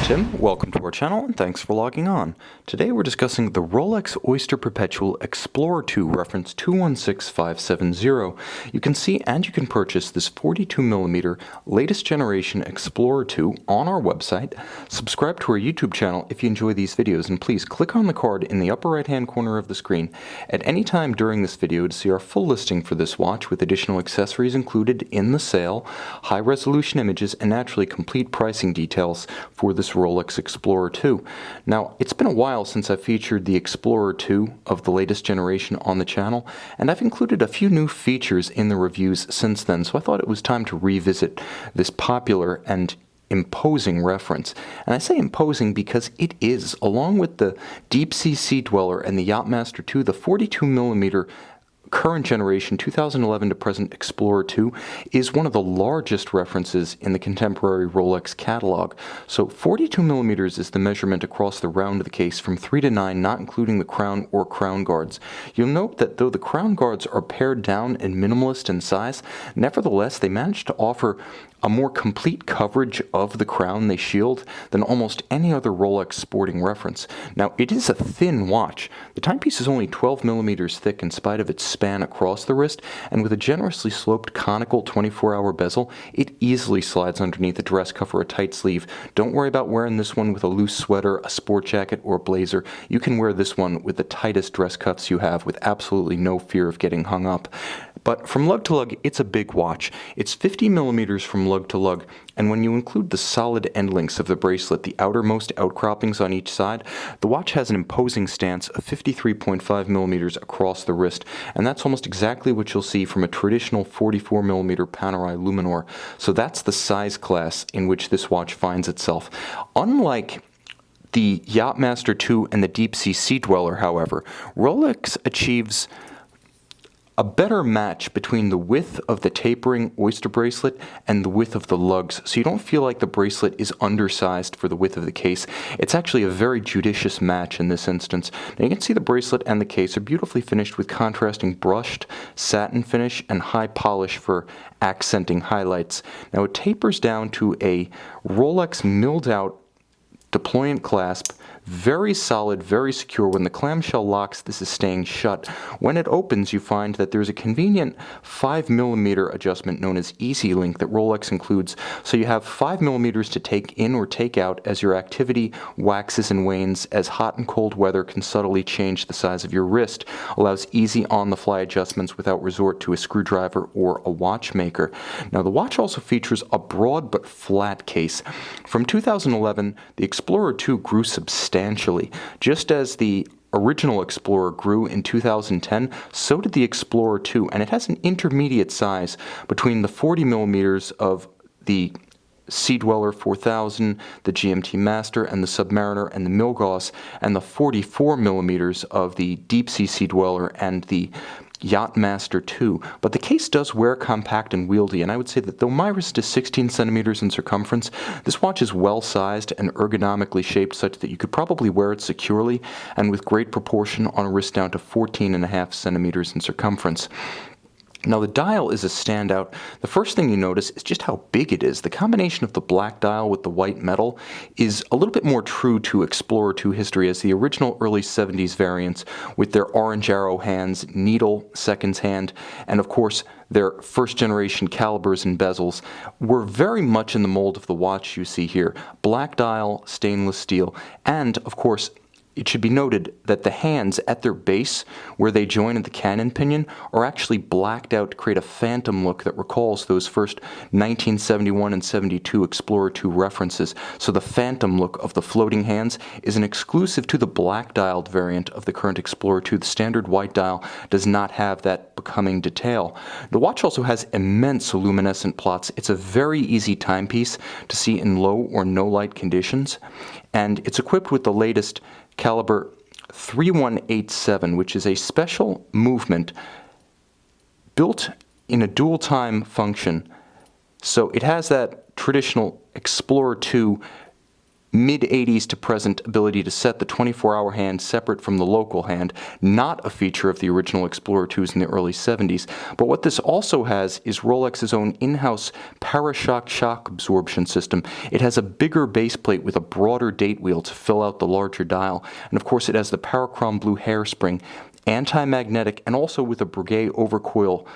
Tim, welcome to our channel and thanks for logging on. Today we're discussing the Rolex Oyster Perpetual Explorer II reference 216570. You can see and you can purchase this 42mm latest generation Explorer II on our website. Subscribe to our YouTube channel if you enjoy these videos, and please click on the card in the upper right hand corner of the screen at any time during this video to see our full listing for this watch with additional accessories included in the sale, high resolution images, and naturally complete pricing details for this Rolex Explorer II. Now, it's been a while since I've featured the Explorer II of the latest generation on the channel, and I've included a few new features in the reviews since then, so I thought it was time to revisit this popular and imposing reference. And I say imposing because it is, along with the Deep Sea Sea Dweller and the Yachtmaster II, the 42mm current generation 2011 to present Explorer II is one of the largest references in the contemporary Rolex catalog. So 42mm is the measurement across the round of the case from 3 to 9, not including the crown or crown guards. You'll note that though the crown guards are pared down and minimalist in size, nevertheless they manage to offer a more complete coverage of the crown they shield than almost any other Rolex sporting reference. Now, it is a thin watch. The timepiece is only 12mm thick in spite of its span across the wrist, and with a generously sloped conical 24-hour bezel, it easily slides underneath a dress cuff or a tight sleeve. Don't worry about wearing this one with a loose sweater, a sport jacket, or a blazer. You can wear this one with the tightest dress cuffs you have with absolutely no fear of getting hung up. But from lug to lug, it's a big watch. It's 50mm from lug to lug, and when you include the solid end links of the bracelet, the outermost outcroppings on each side, the watch has an imposing stance of 53.5mm across the wrist, and that's almost exactly what you'll see from a traditional 44mm Panerai Luminor. So that's the size class in which this watch finds itself. Unlike the Yachtmaster II and the Deep Sea Sea Dweller, however, Rolex achieves a better match between the width of the tapering Oyster bracelet and the width of the lugs, so you don't feel like the bracelet is undersized for the width of the case. It's actually a very judicious match in this instance. Now you can see the bracelet and the case are beautifully finished with contrasting brushed satin finish and high polish for accenting highlights. Now it tapers down to a Rolex milled out deployant clasp, very solid, very secure. When the clamshell locks, this is staying shut. When it opens, you find that there's a convenient 5mm adjustment known as Easy Link that Rolex includes, so you have 5mm to take in or take out as your activity waxes and wanes, as hot and cold weather can subtly change the size of your wrist, allows easy on-the-fly adjustments without resort to a screwdriver or a watchmaker. Now the watch also features a broad but flat case. From 2011, the Explorer II grew substantially. Just as the original Explorer grew in 2010, so did the Explorer II, and it has an intermediate size between the 40mm of the Sea Dweller 4000, the GMT Master, and the Submariner, and the Milgauss, and the 44mm of the Deep Sea Sea Dweller and the Yachtmaster II. But the case does wear compact and wieldy, and I would say that though my wrist is 16 centimeters in circumference, this watch is well sized and ergonomically shaped such that you could probably wear it securely and with great proportion on a wrist down to 14.5 centimeters in circumference. Now the dial is a standout. The first thing you notice is just how big it is. The combination of the black dial with the white metal is a little bit more true to Explorer II history, as the original early 70s variants with their orange arrow hands, needle seconds hand, and of course their first generation calibers and bezels were very much in the mold of the watch you see here. Black dial, stainless steel, and of course it should be noted that the hands at their base, where they join at the cannon pinion, are actually blacked out to create a phantom look that recalls those first 1971 and 72 Explorer II references. So the phantom look of the floating hands is an exclusive to the black dialed variant of the current Explorer II. The standard white dial does not have that becoming detail. The watch also has immense luminescent plots. It's a very easy timepiece to see in low or no light conditions, and it's equipped with the latest caliber 3187, which is a special movement built in a dual time function. So it has that traditional Explorer II mid-80s to present ability to set the 24-hour hand separate from the local hand, not a feature of the original Explorer IIs in the early 70s. But what this also has is Rolex's own in-house Parashock shock absorption system. It has a bigger base plate with a broader date wheel to fill out the larger dial, and of course it has the Parachrome blue hairspring, anti-magnetic, and also with a Breguet overcoil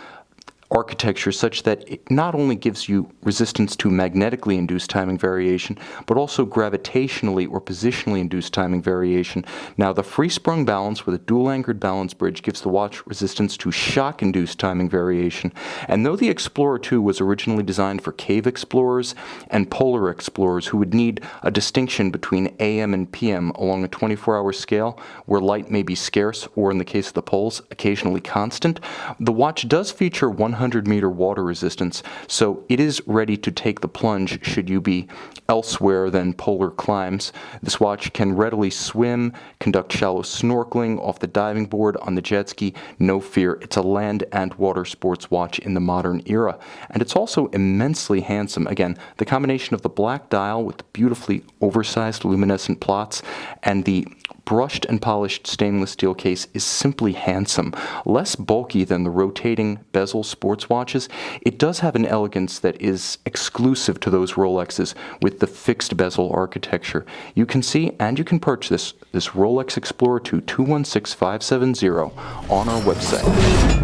architecture such that it not only gives you resistance to magnetically induced timing variation, but also gravitationally or positionally induced timing variation. Now, the free-sprung balance with a dual-anchored balance bridge gives the watch resistance to shock-induced timing variation. And though the Explorer II was originally designed for cave explorers and polar explorers who would need a distinction between AM and PM along a 24-hour scale where light may be scarce or, in the case of the poles, occasionally constant, the watch does feature 100-meter water resistance, so it is ready to take the plunge should you be elsewhere than polar climes. This watch can readily swim, conduct shallow snorkeling off the diving board, on the jet ski. No fear, it's a land and water sports watch in the modern era. And it's also immensely handsome. Again, the combination of the black dial with the beautifully oversized luminescent plots and the brushed and polished stainless steel case is simply handsome. Less bulky than the rotating bezel sports watches, it does have an elegance that is exclusive to those Rolexes with the fixed bezel architecture. You can see and you can purchase this Rolex Explorer II 216570 on our website.